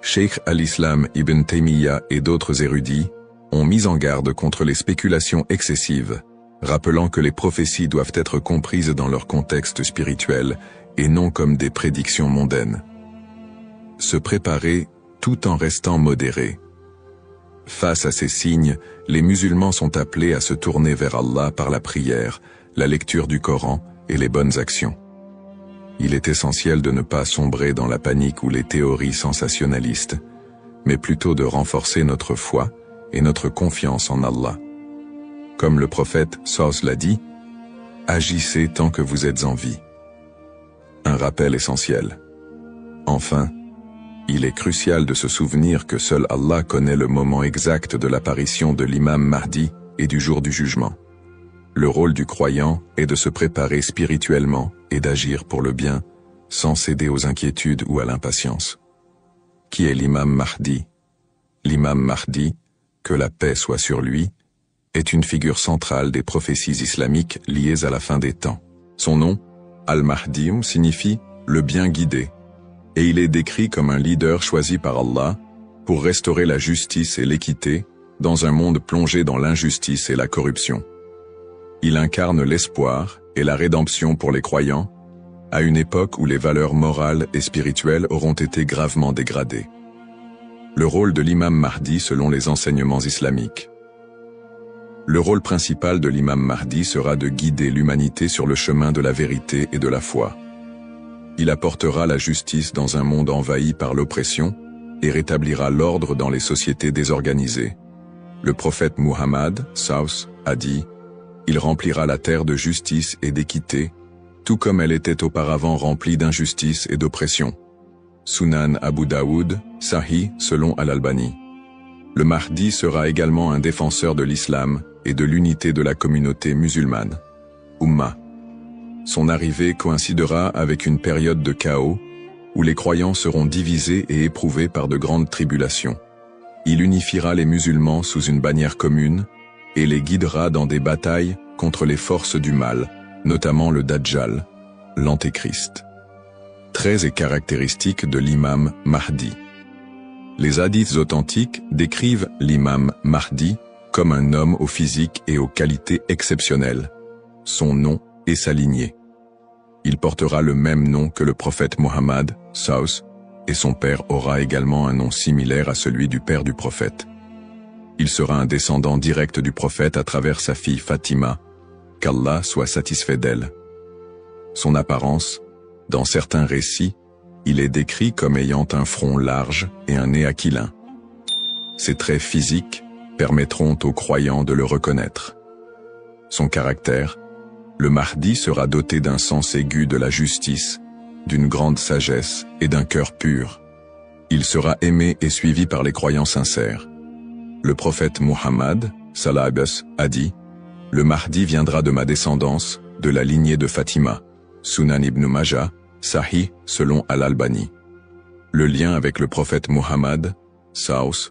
Cheikh al-Islam Ibn Taymiyyah et d'autres érudits ont mis en garde contre les spéculations excessives, rappelant que les prophéties doivent être comprises dans leur contexte spirituel et non comme des prédictions mondaines. Se préparer tout en restant modéré. Face à ces signes, les musulmans sont appelés à se tourner vers Allah par la prière, la lecture du Coran et les bonnes actions. Il est essentiel de ne pas sombrer dans la panique ou les théories sensationnalistes, mais plutôt de renforcer notre foi et notre confiance en Allah. Comme le prophète sallallahu l'a dit, « Agissez tant que vous êtes en vie. Un rappel essentiel. Enfin, il est crucial de se souvenir que seul Allah connaît le moment exact de l'apparition de l'imam Mahdi et du jour du jugement. Le rôle du croyant est de se préparer spirituellement et d'agir pour le bien, sans céder aux inquiétudes ou à l'impatience. Qui est l'imam Mahdi? L'imam Mahdi, que la paix soit sur lui, est une figure centrale des prophéties islamiques liées à la fin des temps. Son nom, Al-Mahdi, signifie « le bien guidé », et il est décrit comme un leader choisi par Allah pour restaurer la justice et l'équité dans un monde plongé dans l'injustice et la corruption. Il incarne l'espoir et la rédemption pour les croyants, à une époque où les valeurs morales et spirituelles auront été gravement dégradées. Le rôle de l'imam Mahdi selon les enseignements islamiques. Le rôle principal de l'imam Mahdi sera de guider l'humanité sur le chemin de la vérité et de la foi. Il apportera la justice dans un monde envahi par l'oppression et rétablira l'ordre dans les sociétés désorganisées. Le prophète Muhammad, Saus, a dit « Il remplira la terre de justice et d'équité, tout comme elle était auparavant remplie d'injustice et d'oppression. » Sunan Abu Daoud, Sahih selon Al-Albani. Le Mahdi sera également un défenseur de l'islam et de l'unité de la communauté musulmane. Ummah. Son arrivée coïncidera avec une période de chaos où les croyants seront divisés et éprouvés par de grandes tribulations. Il unifiera les musulmans sous une bannière commune et les guidera dans des batailles contre les forces du mal, notamment le Dajjal, l'Antéchrist. Traits et caractéristiques de l'imam Mahdi. Les hadiths authentiques décrivent l'imam Mahdi comme un homme au physique et aux qualités exceptionnelles. Son nom et sa lignée. Il portera le même nom que le prophète Mohammed, Saus, et son père aura également un nom similaire à celui du père du prophète. Il sera un descendant direct du prophète à travers sa fille Fatima, qu'Allah soit satisfait d'elle. Son apparence, dans certains récits, il est décrit comme ayant un front large et un nez aquilin. Ses traits physiques permettront aux croyants de le reconnaître. Son caractère, le Mahdi sera doté d'un sens aigu de la justice, d'une grande sagesse et d'un cœur pur. Il sera aimé et suivi par les croyants sincères. Le prophète Muhammad, Salabas, a dit « Le Mahdi viendra de ma descendance, de la lignée de Fatima. » Sunan ibn Majah, Sahih, selon Al-Albani. Le lien avec le prophète Muhammad, Saus.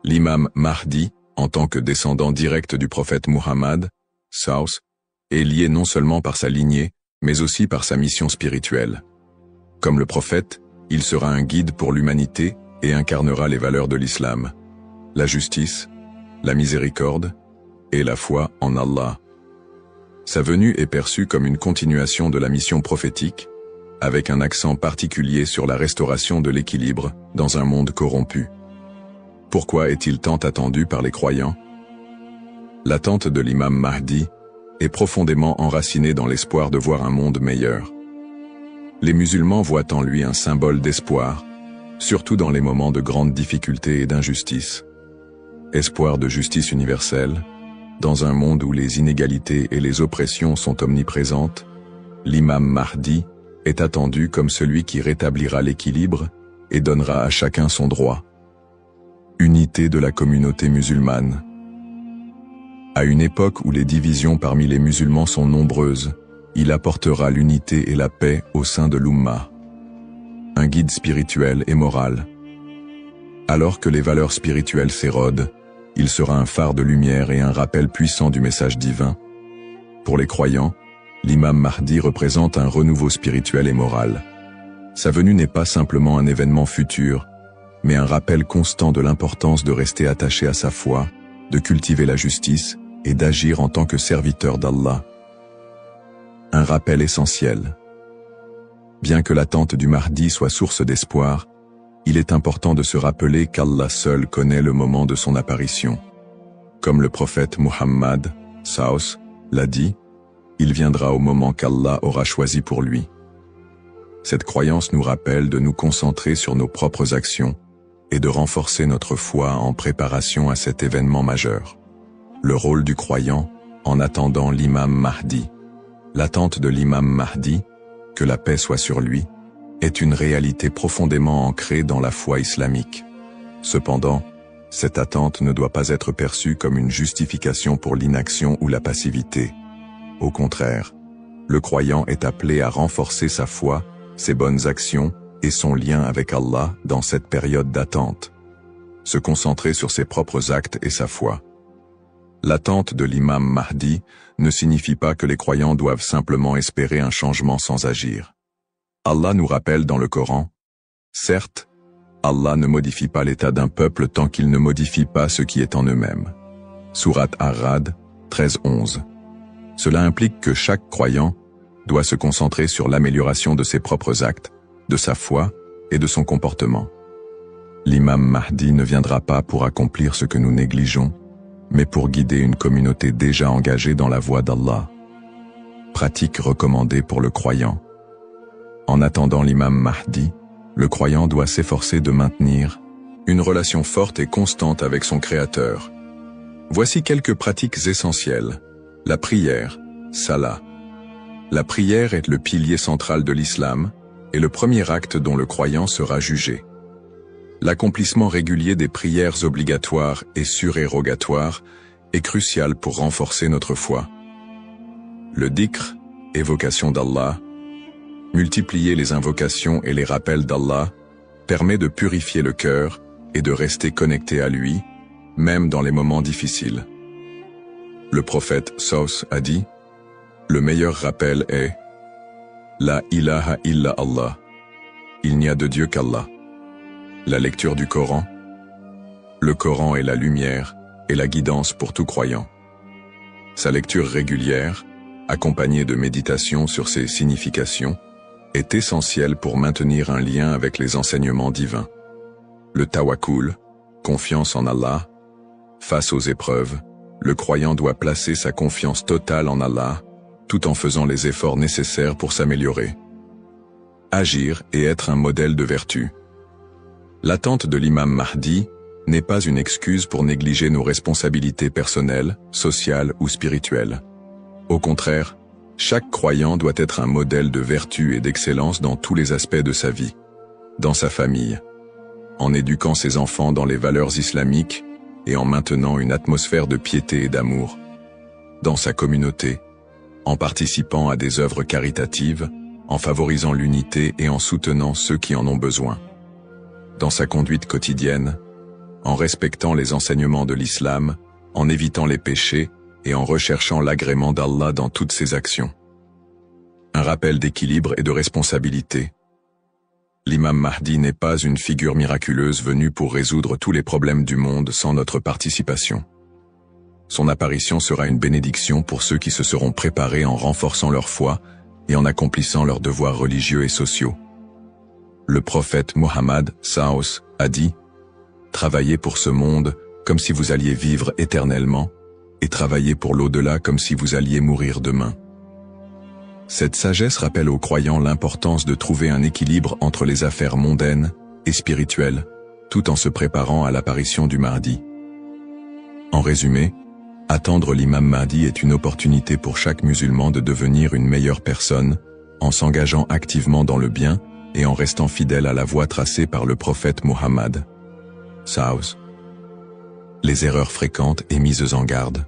L'imam Mahdi, en tant que descendant direct du prophète Muhammad, Saus, est lié non seulement par sa lignée, mais aussi par sa mission spirituelle. Comme le prophète, il sera un guide pour l'humanité et incarnera les valeurs de l'islam, la justice, la miséricorde et la foi en Allah. Sa venue est perçue comme une continuation de la mission prophétique, avec un accent particulier sur la restauration de l'équilibre dans un monde corrompu. Pourquoi est-il tant attendu par les croyants? L'attente de l'imam Mahdi est profondément enracinée dans l'espoir de voir un monde meilleur. Les musulmans voient en lui un symbole d'espoir, surtout dans les moments de grandes difficultés et d'injustice. Espoir de justice universelle, dans un monde où les inégalités et les oppressions sont omniprésentes, l'imam Mahdi est attendu comme celui qui rétablira l'équilibre et donnera à chacun son droit. Unité de la communauté musulmane. À une époque où les divisions parmi les musulmans sont nombreuses, il apportera l'unité et la paix au sein de l'Ummah. Un guide spirituel et moral. Alors que les valeurs spirituelles s'érodent, il sera un phare de lumière et un rappel puissant du message divin. Pour les croyants, l'imam Mahdi représente un renouveau spirituel et moral. Sa venue n'est pas simplement un événement futur, mais un rappel constant de l'importance de rester attaché à sa foi, de cultiver la justice et d'agir en tant que serviteur d'Allah. Un rappel essentiel. Bien que l'attente du Mahdi soit source d'espoir, il est important de se rappeler qu'Allah seul connaît le moment de son apparition. Comme le prophète Muhammad, Saus, l'a dit, il viendra au moment qu'Allah aura choisi pour lui. Cette croyance nous rappelle de nous concentrer sur nos propres actions et de renforcer notre foi en préparation à cet événement majeur. Le rôle du croyant en attendant l'imam Mahdi. L'attente de l'imam Mahdi, que la paix soit sur lui, est une réalité profondément ancrée dans la foi islamique. Cependant, cette attente ne doit pas être perçue comme une justification pour l'inaction ou la passivité. Au contraire, le croyant est appelé à renforcer sa foi, ses bonnes actions et son lien avec Allah dans cette période d'attente. Se concentrer sur ses propres actes et sa foi. L'attente de l'imam Mahdi ne signifie pas que les croyants doivent simplement espérer un changement sans agir. Allah nous rappelle dans le Coran, certes, Allah ne modifie pas l'état d'un peuple tant qu'il ne modifie pas ce qui est en eux-mêmes. Sourate Ar-Ra'd 13-11. Cela implique que chaque croyant doit se concentrer sur l'amélioration de ses propres actes, de sa foi et de son comportement. L'imam Mahdi ne viendra pas pour accomplir ce que nous négligeons, mais pour guider une communauté déjà engagée dans la voie d'Allah. Pratique recommandée pour le croyant. En attendant l'imam Mahdi, le croyant doit s'efforcer de maintenir une relation forte et constante avec son Créateur. Voici quelques pratiques essentielles. La prière, salat. La prière est le pilier central de l'islam et le premier acte dont le croyant sera jugé. L'accomplissement régulier des prières obligatoires et surérogatoires est crucial pour renforcer notre foi. Le dhikr, évocation d'Allah, multiplier les invocations et les rappels d'Allah, permet de purifier le cœur et de rester connecté à lui, même dans les moments difficiles. Le prophète Saus a dit, « Le meilleur rappel est « La ilaha illa Allah » il n'y a de Dieu qu'Allah. La lecture du Coran. Le Coran est la lumière et la guidance pour tout croyant. Sa lecture régulière, accompagnée de méditation sur ses significations, est essentielle pour maintenir un lien avec les enseignements divins. Le tawakkul, confiance en Allah. Face aux épreuves, le croyant doit placer sa confiance totale en Allah, tout en faisant les efforts nécessaires pour s'améliorer. Agir et être un modèle de vertu. L'attente de l'imam Mahdi n'est pas une excuse pour négliger nos responsabilités personnelles, sociales ou spirituelles. Au contraire, chaque croyant doit être un modèle de vertu et d'excellence dans tous les aspects de sa vie. Dans sa famille, en éduquant ses enfants dans les valeurs islamiques et en maintenant une atmosphère de piété et d'amour. Dans sa communauté, en participant à des œuvres caritatives, en favorisant l'unité et en soutenant ceux qui en ont besoin. Dans sa conduite quotidienne, en respectant les enseignements de l'islam, en évitant les péchés et en recherchant l'agrément d'Allah dans toutes ses actions. Un rappel d'équilibre et de responsabilité. L'imam Mahdi n'est pas une figure miraculeuse venue pour résoudre tous les problèmes du monde sans notre participation. Son apparition sera une bénédiction pour ceux qui se seront préparés en renforçant leur foi et en accomplissant leurs devoirs religieux et sociaux. Le prophète Mohammed Saos a dit « Travaillez pour ce monde comme si vous alliez vivre éternellement, et travaillez pour l'au-delà comme si vous alliez mourir demain. » Cette sagesse rappelle aux croyants l'importance de trouver un équilibre entre les affaires mondaines et spirituelles, tout en se préparant à l'apparition du Mahdi. En résumé, attendre l'imam Mahdi est une opportunité pour chaque musulman de devenir une meilleure personne, en s'engageant activement dans le bien et en restant fidèle à la voie tracée par le prophète Mohammed. Saos. Les erreurs fréquentes et mises en garde.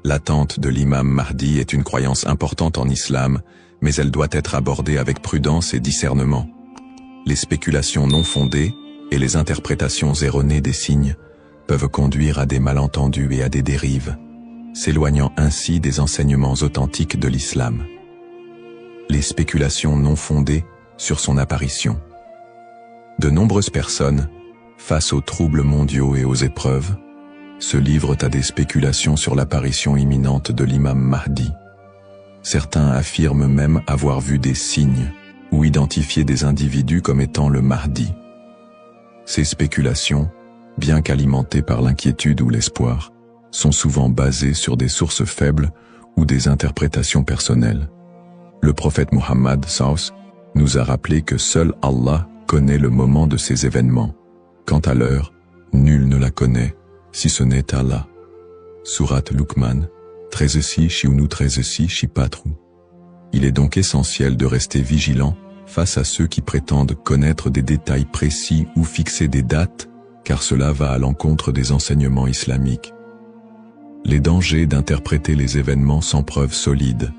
L'attente de l'imam Mahdi est une croyance importante en islam, mais elle doit être abordée avec prudence et discernement. Les spéculations non fondées et les interprétations erronées des signes peuvent conduire à des malentendus et à des dérives, s'éloignant ainsi des enseignements authentiques de l'islam. Les spéculations non fondées sur son apparition. De nombreuses personnes, face aux troubles mondiaux et aux épreuves, se livrent à des spéculations sur l'apparition imminente de l'imam Mahdi. Certains affirment même avoir vu des signes ou identifié des individus comme étant le Mahdi. Ces spéculations, bien qu'alimentées par l'inquiétude ou l'espoir, sont souvent basées sur des sources faibles ou des interprétations personnelles. Le prophète Mohammed Saus nous a rappelé que seul Allah connaît le moment de ces événements. Quant à l'heure, nul ne la connaît, si ce n'est Allah. Sourate Luqman, 13 13 4. Il est donc essentiel de rester vigilant face à ceux qui prétendent connaître des détails précis ou fixer des dates, car cela va à l'encontre des enseignements islamiques. Les dangers d'interpréter les événements sans preuves solides.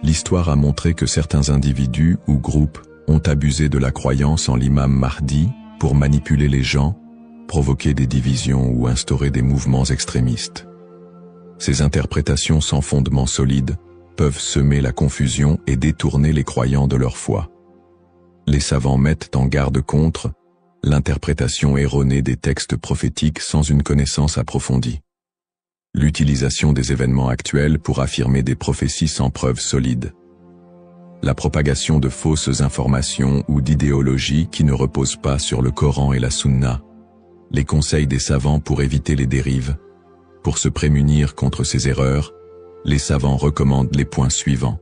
L'histoire a montré que certains individus ou groupes ont abusé de la croyance en l'imam Mahdi pour manipuler les gens, provoquer des divisions ou instaurer des mouvements extrémistes. Ces interprétations sans fondement solide peuvent semer la confusion et détourner les croyants de leur foi. Les savants mettent en garde contre l'interprétation erronée des textes prophétiques sans une connaissance approfondie. L'utilisation des événements actuels pour affirmer des prophéties sans preuves solides. La propagation de fausses informations ou d'idéologies qui ne reposent pas sur le Coran et la Sunna. Les conseils des savants pour éviter les dérives. Pour se prémunir contre ces erreurs, les savants recommandent les points suivants.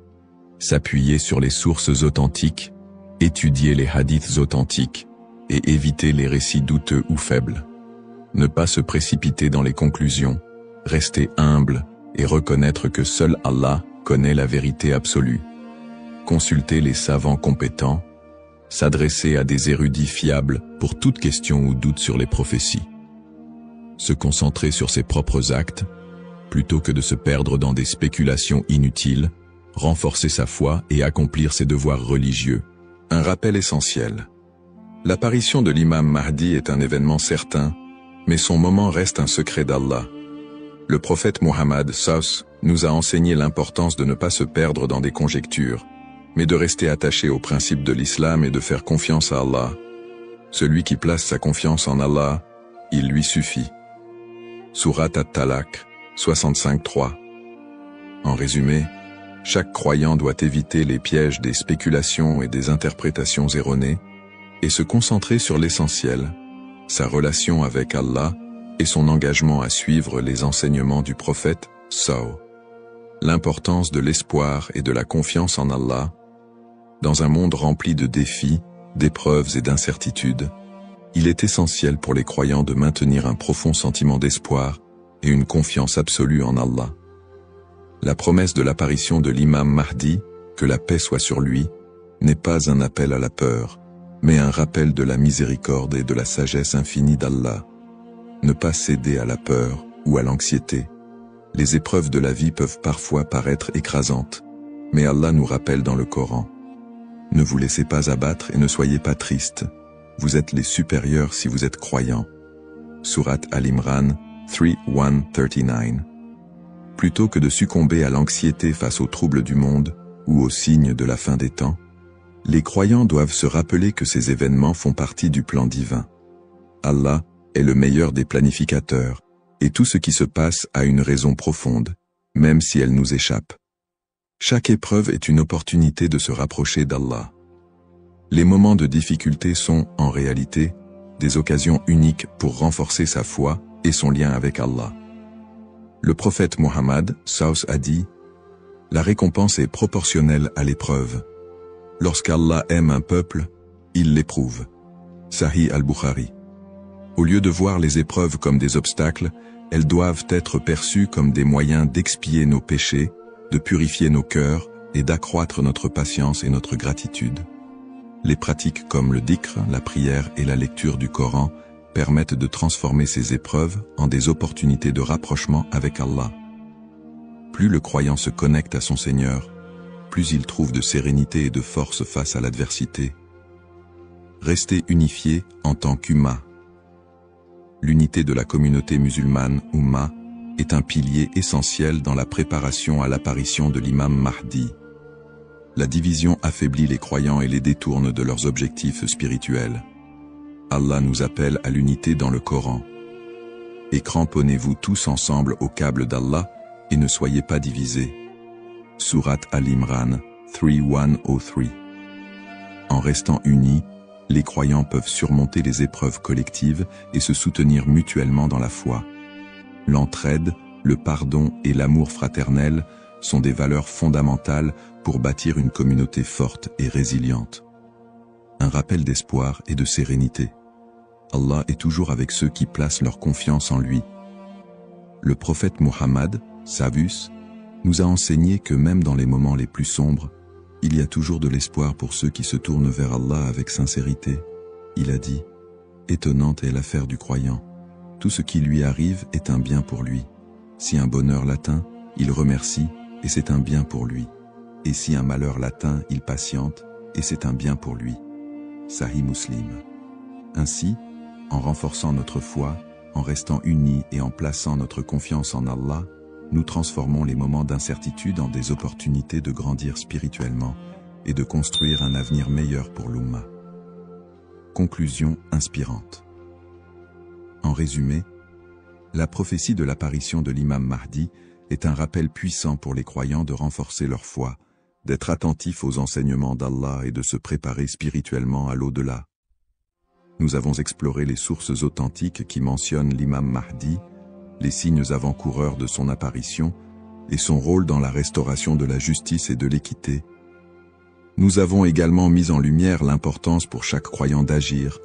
S'appuyer sur les sources authentiques, étudier les hadiths authentiques, et éviter les récits douteux ou faibles. Ne pas se précipiter dans les conclusions, rester humble et reconnaître que seul Allah connaît la vérité absolue. Consulter les savants compétents, s'adresser à des érudits fiables pour toute question ou doute sur les prophéties. Se concentrer sur ses propres actes, plutôt que de se perdre dans des spéculations inutiles, renforcer sa foi et accomplir ses devoirs religieux. Un rappel essentiel. L'apparition de l'imam Mahdi est un événement certain, mais son moment reste un secret d'Allah. Le prophète Muhammad SAW nous a enseigné l'importance de ne pas se perdre dans des conjectures, mais de rester attaché aux principes de l'islam et de faire confiance à Allah. Celui qui place sa confiance en Allah, il lui suffit. Surat At-Talaq, 65-3. En résumé, chaque croyant doit éviter les pièges des spéculations et des interprétations erronées et se concentrer sur l'essentiel, sa relation avec Allah et son engagement à suivre les enseignements du prophète SAW. L'importance de l'espoir et de la confiance en Allah. Dans un monde rempli de défis, d'épreuves et d'incertitudes, il est essentiel pour les croyants de maintenir un profond sentiment d'espoir et une confiance absolue en Allah. La promesse de l'apparition de l'imam Mahdi, que la paix soit sur lui, n'est pas un appel à la peur, mais un rappel de la miséricorde et de la sagesse infinie d'Allah. Ne pas céder à la peur ou à l'anxiété. Les épreuves de la vie peuvent parfois paraître écrasantes, mais Allah nous rappelle dans le Coran. Ne vous laissez pas abattre et ne soyez pas tristes. Vous êtes les supérieurs si vous êtes croyants. Surat Al-Imran 3:139. Plutôt que de succomber à l'anxiété face aux troubles du monde ou aux signes de la fin des temps, les croyants doivent se rappeler que ces événements font partie du plan divin. Allah est le meilleur des planificateurs, et tout ce qui se passe a une raison profonde, même si elle nous échappe. Chaque épreuve est une opportunité de se rapprocher d'Allah. Les moments de difficulté sont, en réalité, des occasions uniques pour renforcer sa foi et son lien avec Allah. Le prophète Muhammad SAW a dit « La récompense est proportionnelle à l'épreuve. Lorsqu'Allah aime un peuple, il l'éprouve. » Sahih al-Bukhari. Au lieu de voir les épreuves comme des obstacles, elles doivent être perçues comme des moyens d'expier nos péchés, de purifier nos cœurs et d'accroître notre patience et notre gratitude. Les pratiques comme le dhikr, la prière et la lecture du Coran permettent de transformer ces épreuves en des opportunités de rapprochement avec Allah. Plus le croyant se connecte à son Seigneur, plus il trouve de sérénité et de force face à l'adversité. Rester unifié en tant qu'Umma. L'unité de la communauté musulmane, Umma, est un pilier essentiel dans la préparation à l'apparition de l'imam Mahdi. La division affaiblit les croyants et les détourne de leurs objectifs spirituels. Allah nous appelle à l'unité dans le Coran. Et cramponnez-vous tous ensemble au câble d'Allah et ne soyez pas divisés. Surat Al-Imran 3:103. En restant unis, les croyants peuvent surmonter les épreuves collectives et se soutenir mutuellement dans la foi. L'entraide, le pardon et l'amour fraternel sont des valeurs fondamentales pour bâtir une communauté forte et résiliente. Un rappel d'espoir et de sérénité. Allah est toujours avec ceux qui placent leur confiance en lui. Le prophète Muhammad, Savus, nous a enseigné que même dans les moments les plus sombres, il y a toujours de l'espoir pour ceux qui se tournent vers Allah avec sincérité. Il a dit, « Étonnante est l'affaire du croyant. Tout ce qui lui arrive est un bien pour lui. Si un bonheur l'atteint, il remercie, et c'est un bien pour lui. Et si un malheur l'atteint, il patiente, et c'est un bien pour lui. » Sahih Muslim. Ainsi, en renforçant notre foi, en restant unis et en plaçant notre confiance en Allah, nous transformons les moments d'incertitude en des opportunités de grandir spirituellement et de construire un avenir meilleur pour l'Ummah. Conclusion inspirante. En résumé, la prophétie de l'apparition de l'imam Mahdi est un rappel puissant pour les croyants de renforcer leur foi, d'être attentifs aux enseignements d'Allah et de se préparer spirituellement à l'au-delà. Nous avons exploré les sources authentiques qui mentionnent l'imam Mahdi, les signes avant-coureurs de son apparition et son rôle dans la restauration de la justice et de l'équité. Nous avons également mis en lumière l'importance pour chaque croyant d'agir,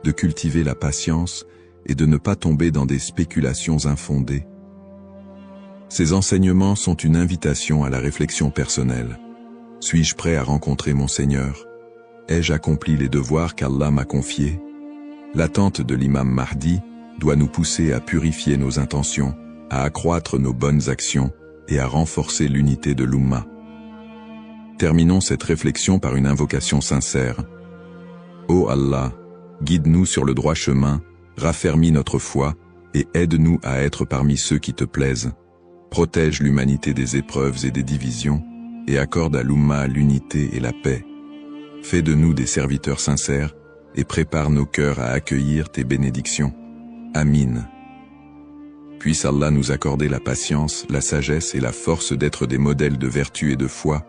de cultiver la patience et de ne pas tomber dans des spéculations infondées. Ces enseignements sont une invitation à la réflexion personnelle. Suis-je prêt à rencontrer mon Seigneur? Ai-je accompli les devoirs qu'Allah m'a confiés? L'attente de l'imam Mahdi doit nous pousser à purifier nos intentions, à accroître nos bonnes actions et à renforcer l'unité de l'Ummah. Terminons cette réflexion par une invocation sincère. Ô Allah, guide-nous sur le droit chemin, raffermis notre foi et aide-nous à être parmi ceux qui te plaisent. Protège l'humanité des épreuves et des divisions et accorde à l'Ummah l'unité et la paix. Fais de nous des serviteurs sincères et prépare nos cœurs à accueillir tes bénédictions. Amin. Puisse Allah nous accorder la patience, la sagesse et la force d'être des modèles de vertu et de foi,